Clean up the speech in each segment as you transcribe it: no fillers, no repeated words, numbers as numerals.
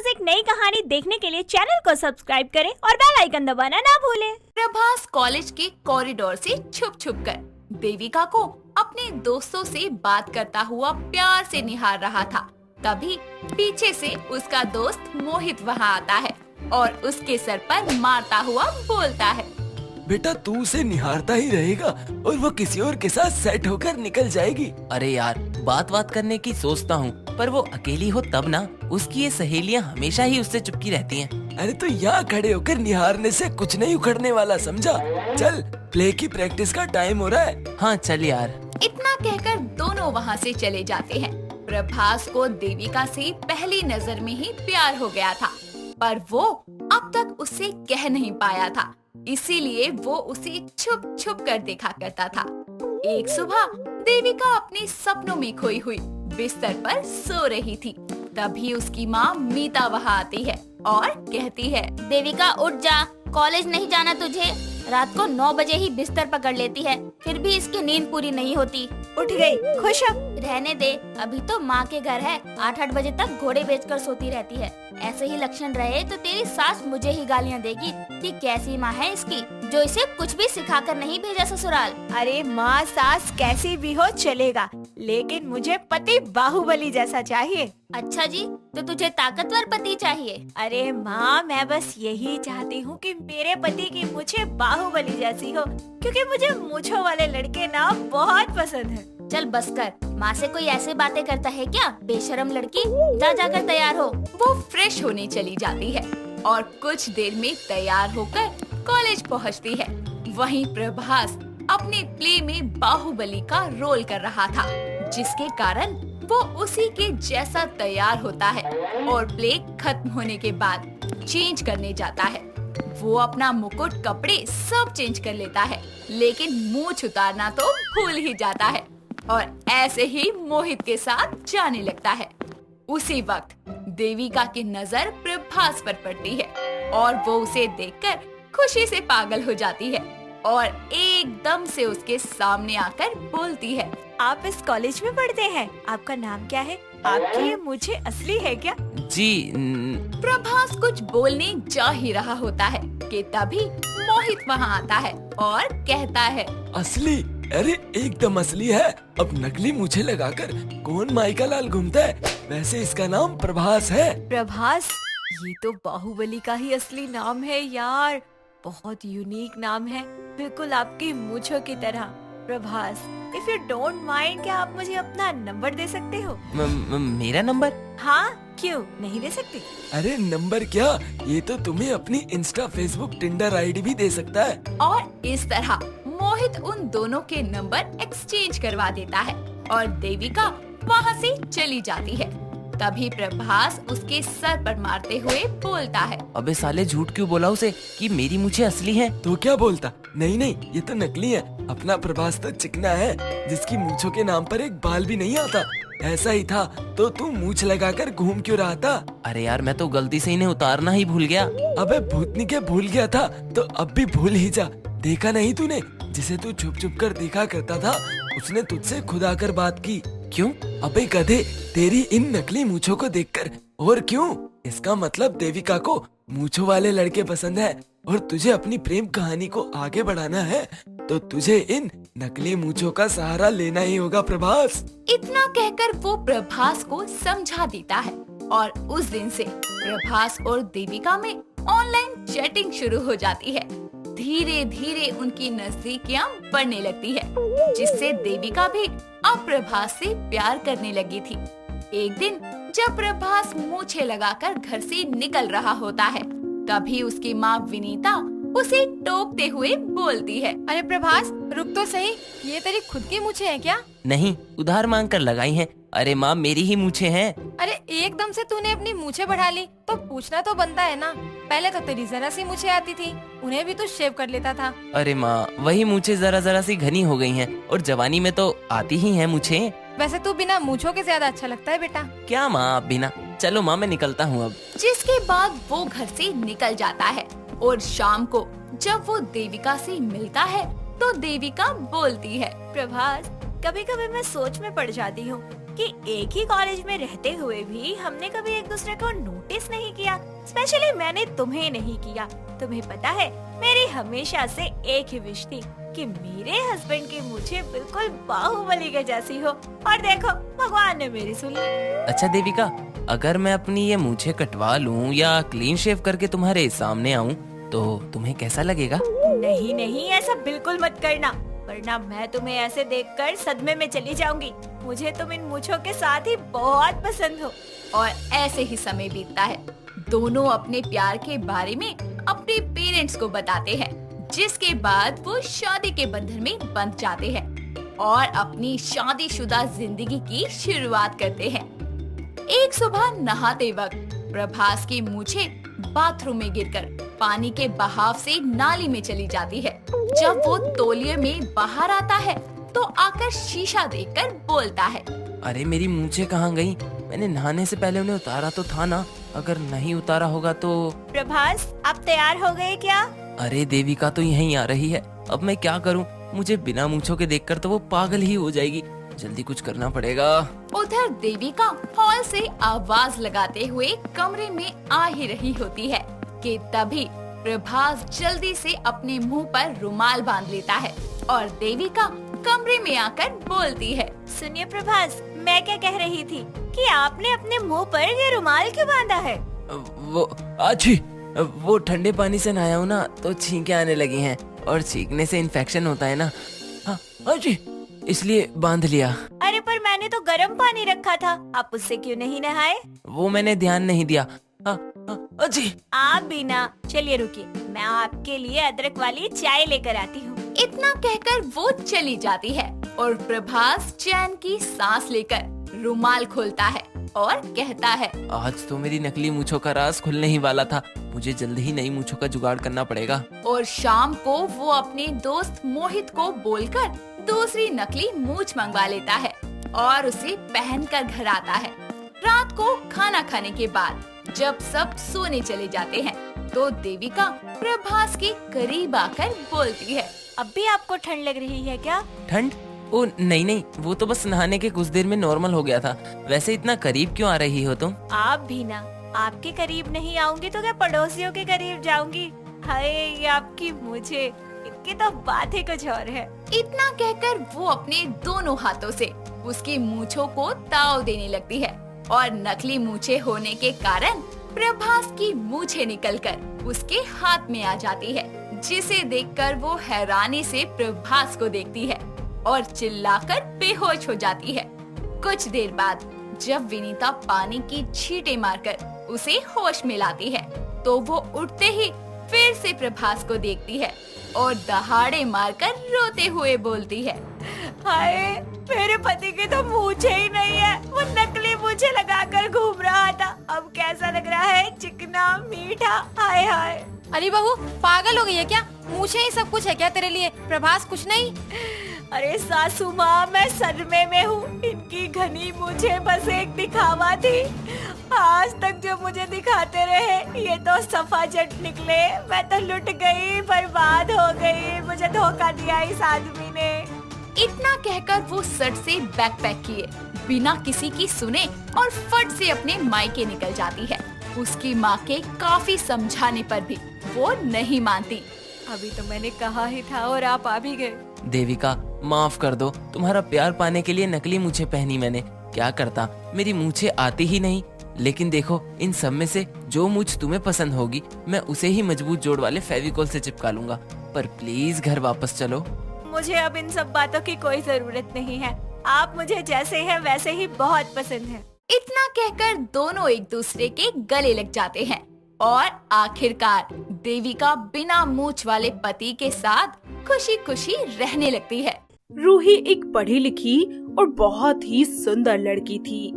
रोज एक नई कहानी देखने के लिए चैनल को सब्सक्राइब करें और बेल आइकन दबाना ना भूलें। प्रभास कॉलेज के कॉरिडोर से छुप कर देविका को अपने दोस्तों से बात करता हुआ प्यार से निहार रहा था। तभी पीछे से उसका दोस्त मोहित वहाँ आता है और उसके सर पर मारता हुआ बोलता है, बेटा तू उसे निहारता ही रहेगा और वो किसी और के साथ सेट होकर निकल जाएगी। अरे यार, बात करने की सोचता हूँ, पर वो अकेली हो तब ना। उसकी ये सहेलियाँ हमेशा ही उससे चिपकी रहती हैं। अरे तो यहाँ खड़े होकर निहारने से कुछ नहीं उखड़ने वाला, समझा? चल प्ले की प्रैक्टिस का टाइम हो रहा है। हाँ चल यार। इतना कहकर दोनों वहाँ से चले जाते हैं। प्रभास को देविका से पहली नजर में ही प्यार हो गया था, पर वो अब तक उससे कह नहीं पाया था, इसीलिए वो उसे छुप छुप कर देखा करता था। एक सुबह देविका अपने सपनों में खोई हुई बिस्तर पर सो रही थी। तभी उसकी माँ मीता वहाँ आती है और कहती है, देविका उठ जा, कॉलेज नहीं जाना तुझे। रात को 9 बजे ही बिस्तर पकड़ लेती है, फिर भी इसकी नींद पूरी नहीं होती। उठ गई, खुश अब? रहने दे, अभी तो माँ के घर है। 8-8 बजे तक घोड़े बेचकर सोती रहती है। ऐसे ही लक्षण रहे तो तेरी सास मुझे ही गालियाँ देगी कि कैसी माँ है इसकी, जो इसे कुछ भी सिखाकर नहीं भेजा ससुराल। अरे माँ सास कैसी भी हो चलेगा, लेकिन मुझे पति बाहुबली जैसा चाहिए। अच्छा जी, तो तुझे ताकतवर पति चाहिए? अरे माँ, मैं बस यही चाहती हूँ कि मेरे पति की मुझे बाहुबली जैसी हो, क्योंकि मुझे मूंछों वाले लड़के ना बहुत पसंद है। चल बस कर, माँ से कोई ऐसे बातें करता है क्या? बेशरम लड़की, जा जाकर तैयार हो। वो फ्रेश होने चली जाती है और कुछ देर में तैयार होकर कॉलेज पहुँचती है। वहीं प्रभास अपने प्ले में बाहुबली का रोल कर रहा था, जिसके कारण वो उसी के जैसा तैयार होता है और प्ले खत्म होने के बाद चेंज करने जाता है। वो अपना मुकुट, कपड़े सब चेंज कर लेता है, लेकिन मूंछ उतारना तो भूल ही जाता है और ऐसे ही मोहित के साथ जाने लगता है। उसी वक्त देविका की नजर प्रभास पर पड़ती है और वो उसे देखकर खुशी से पागल हो जाती है और एकदम से उसके सामने आकर बोलती है, आप इस कॉलेज में पढ़ते हैं? आपका नाम क्या है? आपकी ये मुझे असली है क्या? जी प्रभास कुछ बोलने जा ही रहा होता है कि तभी मोहित वहाँ आता है और कहता है, असली? अरे एकदम असली है। अब नकली मूछें लगाकर कौन माइका लाल घूमता है? वैसे इसका नाम प्रभास है। प्रभास? ये तो बाहुबली का ही असली नाम है यार। बहुत यूनिक नाम है, बिल्कुल आपकी मूंछों की तरह। Prabhas, if you don't mind, क्या आप मुझे अपना नंबर दे सकते हो? मेरा नंबर? हाँ, क्यों नहीं दे सकते? अरे नंबर क्या, ये तो तुम्हें अपनी इंस्टा, फेसबुक, टिंडर आईडी भी दे सकता है। और इस तरह मोहित उन दोनों के नंबर एक्सचेंज करवा देता है और देविका वहाँ से चली जाती है। तभी प्रभास उसके सर पर मारते हुए बोलता है, अबे साले, झूठ क्यों बोला उसे कि मेरी मूंछें असली हैं? तो क्या बोलता? नहीं नहीं, ये तो नकली है। अपना प्रभास तो चिकना है, जिसकी मूंछों के नाम पर एक बाल भी नहीं आता। ऐसा ही था तो तू मूंछ लगाकर घूम क्यों रहा था? अरे यार, मैं तो गलती से इन्हें उतारना ही भूल गया। अबे भूतनी के भूल गया था तो अब भी भूल ही जा। देखा नहीं तूने, जिसे तू छुप छुप कर देखा करता था, उसने तुझसे खुद आकर बात की। क्यों? अबे गधे, तेरी इन नकली मूंछों को देखकर। और क्यों? इसका मतलब देविका को मूंछों वाले लड़के पसंद है और तुझे अपनी प्रेम कहानी को आगे बढ़ाना है, तो तुझे इन नकली मूंछों का सहारा लेना ही होगा प्रभास। इतना कहकर वो प्रभास को समझा देता है और उस दिन से प्रभास और देविका में ऑनलाइन चैटिंग शुरू हो जाती है। धीरे धीरे उनकी नजदीकियां बढ़ने लगती है, जिससे देविका भी अब प्रभास से प्यार करने लगी थी। एक दिन जब प्रभास मूछें लगाकर घर से निकल रहा होता है, तभी उसकी माँ विनीता उसे टोकते हुए बोलती है, अरे प्रभास, रुक तो सही, ये तेरी खुद की मूछें हैं क्या? नहीं, उधार मांग कर लगाई हैं। अरे माँ, मेरी ही मूंछें हैं। अरे एकदम से तूने अपनी मूछें बढ़ा ली तो पूछना तो बनता है ना। पहले तो तेरी जरा सी मूछें आती थी, उन्हें भी तू शेव कर लेता था। अरे माँ, वही मूंछें जरा जरा सी घनी हो गई हैं और जवानी में तो आती ही हैं मूंछें। वैसे तू बिना मूछों के ज्यादा अच्छा लगता है बेटा। क्या माँ, बिना? चलो माँ, मैं निकलता हूँ अब। जिसके बाद वो घर से निकल जाता है और शाम को जब वो देविका से मिलता है तो देविका बोलती है, प्रभास, कभी कभी मैं सोच में पड़ जाती हूँ कि एक ही कॉलेज में रहते हुए भी हमने कभी एक दूसरे को नोटिस नहीं किया। स्पेशली मैंने तुम्हें नहीं किया। तुम्हें पता है, मेरी हमेशा से एक ही विश थी कि मेरे हस्बैंड की मूछें बिल्कुल बाहुबली के जैसी हो, और देखो भगवान ने मेरी सुन ली। अच्छा देविका, अगर मैं अपनी ये मूछें कटवा लूं या क्लीन शेव करके तुम्हारे सामने आऊं तो तुम्हें कैसा लगेगा? नहीं नहीं, ऐसा बिल्कुल मत करना, वरना मैं तुम्हें ऐसे देखकर सदमे में चली जाऊंगी। मुझे तुम इन मूछों के साथ ही बहुत पसंद हो। और ऐसे ही समय बीतता है। दोनों अपने प्यार के बारे में अपने पेरेंट्स को बताते हैं, जिसके बाद वो शादी के बंधन में बंध जाते हैं और अपनी शादीशुदा जिंदगी की शुरुआत करते हैं। एक सुबह नहाते वक्त प्रभास की मूछें बाथरूम में गिरकर पानी के बहाव से नाली में चली जाती है। जब वो तौलिए में बाहर आता है तो आकर शीशा देखकर बोलता है, अरे मेरी मूछें कहाँ गई? मैंने नहाने से पहले उन्हें उतारा तो था ना, अगर नहीं उतारा होगा तो। प्रभास, आप तैयार हो गए क्या? अरे देविका तो यहीं आ रही है, अब मैं क्या करूं? मुझे बिना मूछों के देखकर तो वो पागल ही हो जाएगी। जल्दी कुछ करना पड़ेगा। उधर देविका हॉल से आवाज लगाते हुए कमरे में आ ही रही होती है कि तभी प्रभास जल्दी से अपने मुंह पर रुमाल बांध लेता है और देविका कमरे में आकर बोलती है, सुनिए प्रभास, मैं क्या कह रही थी कि आपने अपने मुंह पर ये रुमाल क्यों बांधा है? वो आछी, वो ठंडे पानी से नहाया हूँ ना, तो छींके आने लगी हैं और छींकने से इन्फेक्शन होता है ना। हाँ आछी, इसलिए बांध लिया। अरे पर मैंने तो गर्म पानी रखा था, आप उससे क्यों नहीं नहाए? वो मैंने ध्यान नहीं दिया। जी। आप भी ना। चलिए रुकिए, मैं आपके लिए अदरक वाली चाय लेकर आती हूँ। इतना कहकर वो चली जाती है और प्रभास चैन की सांस लेकर रुमाल खोलता है और कहता है, आज तो मेरी नकली मूंछों का राज खुलने ही वाला था। मुझे जल्द ही नई मूंछों का जुगाड़ करना पड़ेगा। और शाम को वो अपने दोस्त मोहित को बोलकर दूसरी नकली मूंछ मंगवा लेता है और उसे पहनकर घर आता है। रात को खाना खाने के बाद जब सब सोने चले जाते हैं तो देविका प्रभास के करीब आकर बोलती है, अब भी आपको ठंड लग रही है क्या? ठंड? ओ नहीं, वो तो बस नहाने के कुछ देर में नॉर्मल हो गया था। वैसे इतना करीब क्यों आ रही हो तुम? आप भी ना। आपके करीब नहीं आऊंगी तो क्या पड़ोसियों के करीब जाऊंगी? हाय, ये आपकी मूछें, इनकी तो बात ही कुछ और है। इतना कहकर वो अपने दोनों हाथों से उसकी मूंछों को ताव देने लगती है और नकली मूंछें होने के कारण प्रभास की मूंछें निकलकर उसके हाथ में आ जाती है, जिसे देखकर वो हैरानी से प्रभास को देखती है और चिल्लाकर बेहोश हो जाती है। कुछ देर बाद जब विनीता पानी की छींटे मारकर उसे होश में लाती है तो वो उठते ही फिर से प्रभास को देखती है और दहाड़े मारकर रोते हुए बोलती है, हाय, मेरे पति की तो मूछें ही नहीं है। वो नकली मूछें लगाकर घूम रहा था, अब कैसा लग रहा है, चिकना मीठा। हाय हाय। अरे बहू, पागल हो गई है क्या? मूछें ही सब कुछ है क्या तेरे लिए? प्रभास कुछ नहीं। अरे सासू माँ, मैं सदमे में हूँ। इनकी घनी मूछें बस एक दिखावा थी। आज तक जो मुझे दिखाते रहे ये तो सफा जट निकले। मैं तो लुट गई, बर्बाद हो गई। मुझे धोखा दिया इस आदमी ने। इतना कहकर वो सट से बैग पैक किए बिना किसी की सुने और फट से अपने मायके निकल जाती है। उसकी माँ के काफी समझाने पर भी वो नहीं मानती। अभी तो मैंने कहा ही था और आप आ भी गए। देविका माफ कर दो, तुम्हारा प्यार पाने के लिए नकली मूंछें पहनी मैंने। क्या करता, मेरी मूंछें आती ही नहीं। लेकिन देखो, इन सब में से जो मूंछ तुम्हें पसंद होगी मैं उसे ही मजबूत जोड़ वाले फेविकोल से चिपका लूंगा। पर प्लीज घर वापस चलो। मुझे अब इन सब बातों की कोई जरूरत नहीं है। आप मुझे जैसे हैं वैसे ही बहुत पसंद हैं। इतना कहकर दोनों एक दूसरे के गले लग जाते हैं और आखिरकार देविका बिना मूंछ वाले पति के साथ खुशी खुशी रहने लगती है। रूही एक पढ़ी लिखी और बहुत ही सुंदर लड़की थी।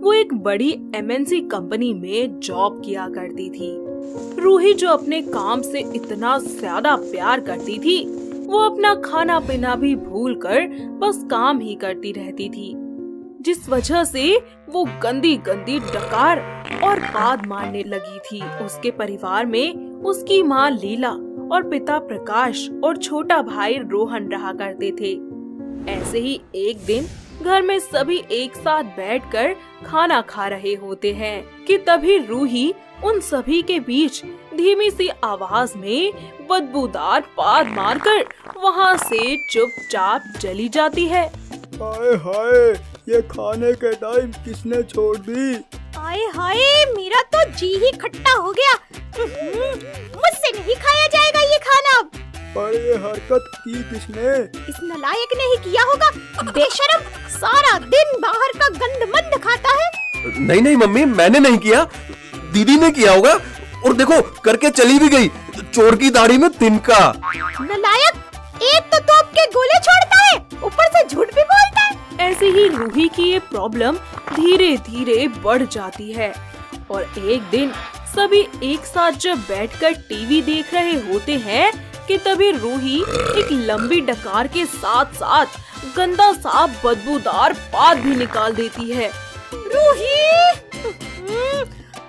वो एक बड़ी एमएनसी कंपनी में जॉब किया करती थी। रूही जो अपने काम से इतना ज्यादा प्यार करती थी, वो अपना खाना पीना भी भूलकर बस काम ही करती रहती थी, जिस वजह से वो गंदी गंदी डकार और बात मारने लगी थी। उसके परिवार में उसकी माँ लीला और पिता प्रकाश और छोटा भाई रोहन रहा करते थे। ऐसे ही एक दिन घर में सभी एक साथ बैठकर खाना खा रहे होते हैं कि तभी रूही उन सभी के बीच धीमी सी आवाज में बदबूदार पाद मारकर वहाँ से चुपचाप चली जाती है। हाय हाय, ये खाने के टाइम किसने छोड़ दी? हाय हाय, मेरा तो जी ही खट्टा हो गया। मुझसे नहीं खाया जाएगा ये खाना अब। पर ये हरकत की किसने? इस नालायक ने ही किया होगा। बेशरम, सारा दिन बाहर का गंदमंद खाता है। नहीं नहीं मम्मी, मैंने नहीं किया, दीदी ने किया होगा। और देखो करके चली भी गई, चोर की दाढ़ी में तिनका। नालायक, एक तो तोप के गोले छोड़ता है, ऊपर से झूठ भी बोलता है। ऐसे ही रूही की ये प्रॉब्लम धीरे धीरे बढ़ जाती है और एक दिन सभी एक साथ जब बैठकर टीवी देख रहे होते हैं कि तभी रूही एक लंबी डकार के साथ साथ गंदा सा बदबूदार पाद भी निकाल देती है। रूही,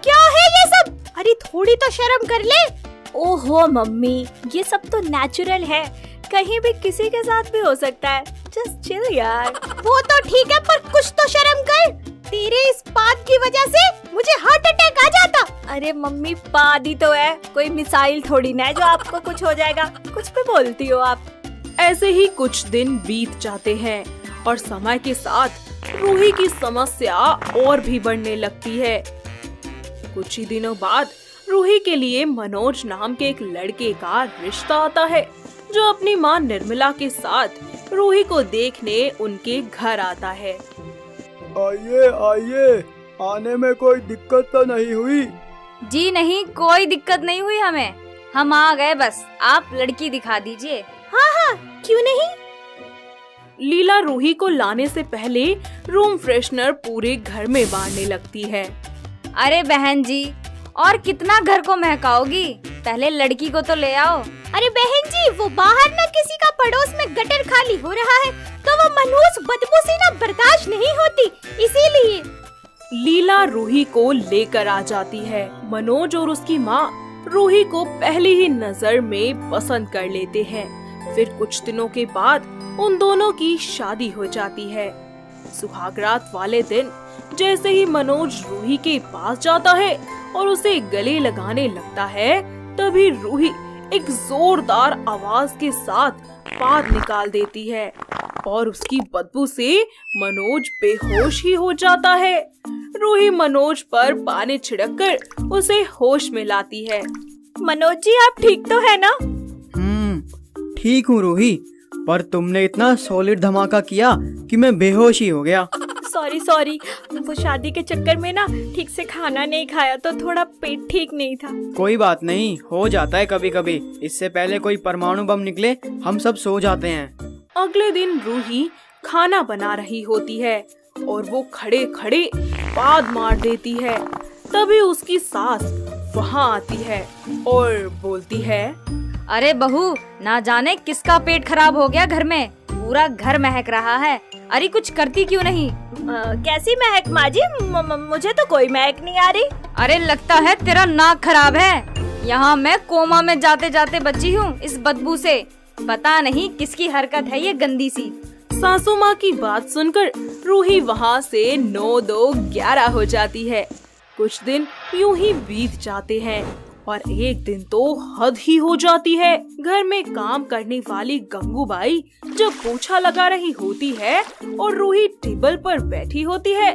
क्या है ये सब? अरे थोड़ी तो शर्म कर ले। ओहो मम्मी, ये सब तो नेचुरल है, कहीं भी किसी के साथ भी हो सकता है। जस्ट चिल यार। वो तो ठीक है, पर कुछ तो शर्म कर। तेरे इस पाद की वजह से मुझे हार्ट अटैक आ जाता। अरे मम्मी, पाद ही तो है, कोई मिसाइल थोड़ी ना है जो आपको कुछ हो जाएगा। कुछ भी बोलती हो आप। ऐसे ही कुछ दिन बीत जाते हैं और समय के साथ रूही की समस्या और भी बढ़ने लगती है। कुछ ही दिनों बाद रूही के लिए मनोज नाम के एक लड़के का रिश्ता आता है जो अपनी माँ निर्मला के साथ रूही को देखने उनके घर आता है। आइए आइए, आने में कोई दिक्कत तो नहीं हुई? जी नहीं, कोई दिक्कत नहीं हुई हमें, हम आ गए, बस आप लड़की दिखा दीजिए। हाँ हाँ, क्यों नहीं। लीला रूही को लाने से पहले रूम फ्रेशनर पूरे घर में बांटने लगती है। अरे बहन जी, और कितना घर को महकाओगी, पहले लड़की को तो ले आओ। अरे बहन जी, वो बाहर ना किसी का पड़ोस में गटर खाली हो रहा है, तो वो मनहूस बदबू से ना बर्दाश्त नहीं होती, इसीलिए। लीला रूही को लेकर आ जाती है। मनोज और उसकी माँ रूही को पहली ही नजर में पसंद कर लेते हैं। फिर कुछ दिनों के बाद उन दोनों की शादी हो जाती है। सुहागरात वाले दिन जैसे ही मनोज रूही के पास जाता है और उसे गले लगाने लगता है, तभी रूही एक जोरदार आवाज के साथ पाद निकाल देती है और उसकी बदबू से मनोज बेहोश ही हो जाता है। रूही मनोज पर पानी छिड़ककर उसे होश में लाती है। मनोज जी, आप ठीक तो है ना? ठीक हूँ रूही, पर तुमने इतना सॉलिड धमाका किया कि मैं बेहोश ही हो गया। सॉरी, वो शादी के चक्कर में ना ठीक से खाना नहीं खाया तो थोड़ा पेट ठीक नहीं था। कोई बात नहीं, हो जाता है कभी कभी। इससे पहले कोई परमाणु बम निकले हम सब सो जाते हैं। अगले दिन रूही खाना बना रही होती है और वो खड़े खड़े पाद मार देती है। तभी उसकी सास वहाँ आती है और बोलती है, अरे बहू, ना जाने किसका पेट खराब हो गया घर में, पूरा घर महक रहा है। अरे कुछ करती क्यों नहीं? कैसी महक माँ जी? मुझे तो कोई महक नहीं आ रही। अरे लगता है तेरा नाक खराब है। यहाँ मैं कोमा में जाते जाते बची हूँ इस बदबू से। पता नहीं किसकी हरकत है ये गंदी सी। सासू माँ की बात सुनकर रूही वहाँ से 9-2-11 हो जाती है। कुछ दिन यूं ही बीत जाते हैं और एक दिन तो हद ही हो जाती है। घर में काम करने वाली गंगूबाई जब पोछा लगा रही होती है और रूही टेबल पर बैठी होती है,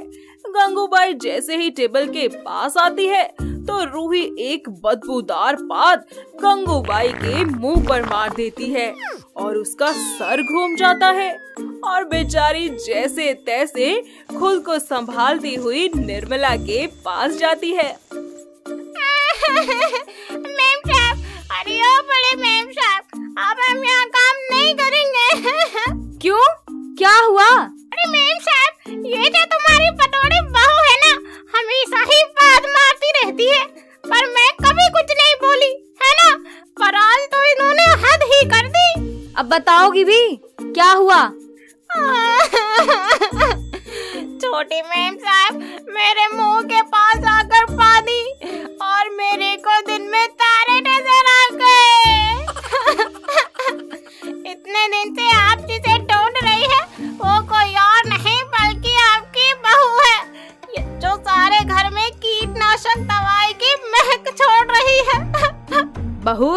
गंगूबाई जैसे ही टेबल के पास आती है तो रूही एक बदबूदार पाद गंगूबाई के मुंह पर मार देती है और उसका सर घूम जाता है और बेचारी जैसे तैसे खुद को संभालती हुई निर्मला के पास जाती है। मैम साहब, अरे ओ बड़े मैम साहब, अब हम यहाँ काम नहीं करेंगे। क्यों, क्या हुआ? अरे मैम साहब, ये जो तुम्हारी पटोड़ी बहू है ना, हमेशा ही पाद मारती रहती है, पर मैं कभी कुछ नहीं बोली, है ना? पर आज तो इन्होंने हद ही कर दी। अब बताओगी भी, क्या हुआ? छोटी मैम साहब मेरे मुंह के पास आकर पा दी और मेरे को दिन में तारे नजर आ गए। इतने दिन से आप जिसे ढूंढ रही है वो कोई और नहीं रोशन दवाई की महक छोड़ रही है। बहू,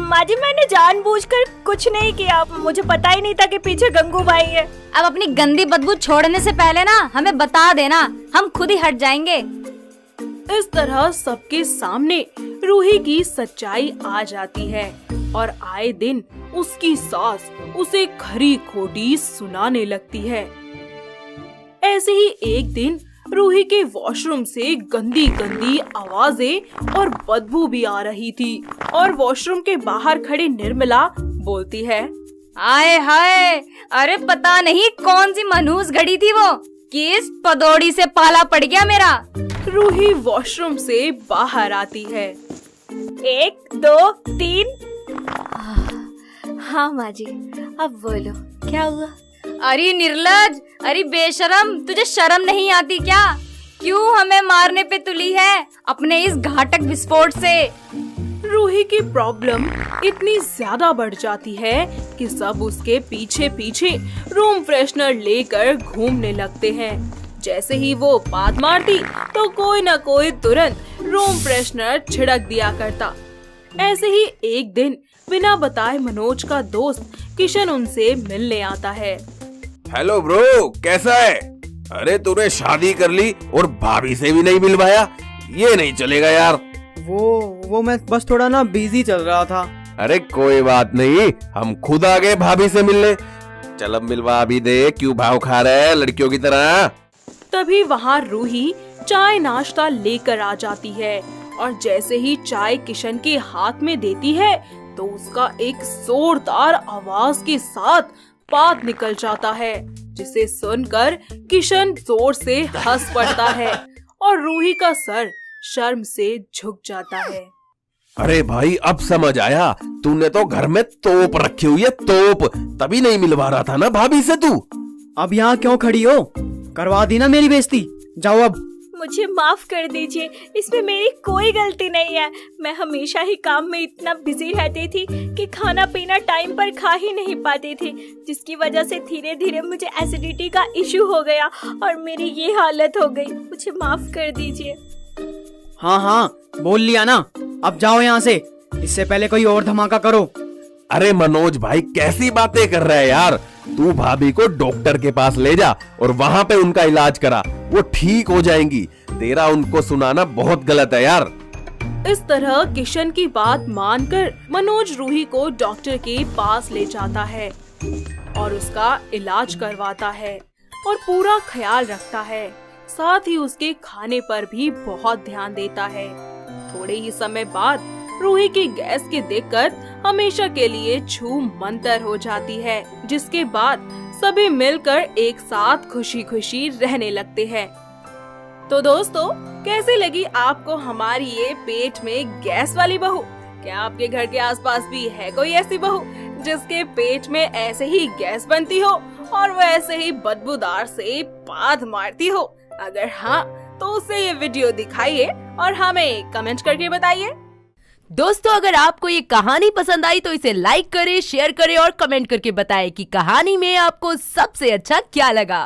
माँ जी मैंने जानबूझकर कुछ नहीं किया, मुझे पता ही नहीं था कि पीछे गंगू भाई है। अब अपनी गंदी बदबू छोड़ने से पहले ना हमें बता देना, हम खुद ही हट जाएंगे। इस तरह सबके सामने रूही की सच्चाई आ जाती है और आए दिन उसकी सास उसे खरी खोटी सुनाने लगती है। ऐसे ही एक दिन रूही के वॉशरूम से गंदी गंदी आवाजें और बदबू भी आ रही थी और वॉशरूम के बाहर खड़ी निर्मला बोलती है, आए हाय, अरे पता नहीं कौन सी मनहूस घड़ी थी वो, किस पदौड़ी से पाला पड़ गया मेरा। रूही वॉशरूम से बाहर आती है। 1 2 3। हाँ माँ जी, अब बोलो क्या हुआ? अरे निर्लज, अरे बेशरम, तुझे शर्म नहीं आती क्या? क्यों हमें मारने पे तुली है अपने इस घातक विस्फोट से? रूही की प्रॉब्लम इतनी ज्यादा बढ़ जाती है कि सब उसके पीछे पीछे रूम फ्रेशनर लेकर घूमने लगते हैं। जैसे ही वो बात मारती तो कोई न कोई तुरंत रूम फ्रेशनर छिड़क दिया करता। ऐसे ही एक दिन बिना बताए मनोज का दोस्त किशन उनसे मिलने आता है। हेलो ब्रो, कैसा है? अरे तूने शादी कर ली और भाभी से भी नहीं मिलवाया, ये नहीं चलेगा यार। वो मैं बस थोड़ा ना बिजी चल रहा था। अरे कोई बात नहीं, हम खुद आ गए भाभी से मिलने। चल अब मिलवा भी दे, क्यों भाव खा रहा है लड़कियों की तरह? तभी वहाँ रूही चाय नाश्ता लेकर आ जाती है और जैसे ही चाय किशन के हाथ में देती है तो उसका एक जोरदार आवाज के साथ बात निकल जाता है, जिसे सुनकर किशन जोर से हंस पड़ता है और रूही का सर शर्म से झुक जाता है। अरे भाई अब समझ आया, तूने तो घर में तोप रखी हुई है, तोप, तभी नहीं मिलवा रहा था ना भाभी से तू। अब यहाँ क्यों खड़ी हो? करवा दी ना मेरी बेइज्जती, जाओ अब। मुझे माफ कर दीजिए, इसमें मेरी कोई गलती नहीं है। मैं हमेशा ही काम में इतना बिजी रहती थी कि खाना पीना टाइम पर खा ही नहीं पाती थी, जिसकी वजह से धीरे धीरे मुझे एसिडिटी का इशू हो गया और मेरी ये हालत हो गई। मुझे माफ कर दीजिए। हाँ, बोल लिया ना, अब जाओ यहाँ से, इससे पहले कोई और धमाका करो। अरे मनोज भाई, कैसी बातें कर रहा है यार? तू भाभी को डॉक्टर के पास ले जा और वहाँ पे उनका इलाज करा, वो ठीक हो जाएंगी। तेरा उनको सुनाना बहुत गलत है यार। इस तरह किशन की बात मानकर मनोज रूही को डॉक्टर के पास ले जाता है और उसका इलाज करवाता है और पूरा ख्याल रखता है। साथ ही उसके खाने पर भी बहुत ध्यान देता है। थोड़े ही समय बाद रूही की गैस की दिक्कत हमेशा के लिए छू मंतर हो जाती है, जिसके बाद सभी मिलकर एक साथ खुशी खुशी रहने लगते हैं। तो दोस्तों, कैसी लगी आपको हमारी ये पेट में गैस वाली बहू? क्या आपके घर के आसपास भी है कोई ऐसी बहू जिसके पेट में ऐसे ही गैस बनती हो और वो ऐसे ही बदबूदार से पाद मारती हो? अगर हाँ, तो उसे ये वीडियो दिखाइए और हमें कमेंट करके बताइए। दोस्तों, अगर आपको ये कहानी पसंद आई तो इसे लाइक करें, शेयर करें और कमेंट करके बताएं कि कहानी में आपको सबसे अच्छा क्या लगा।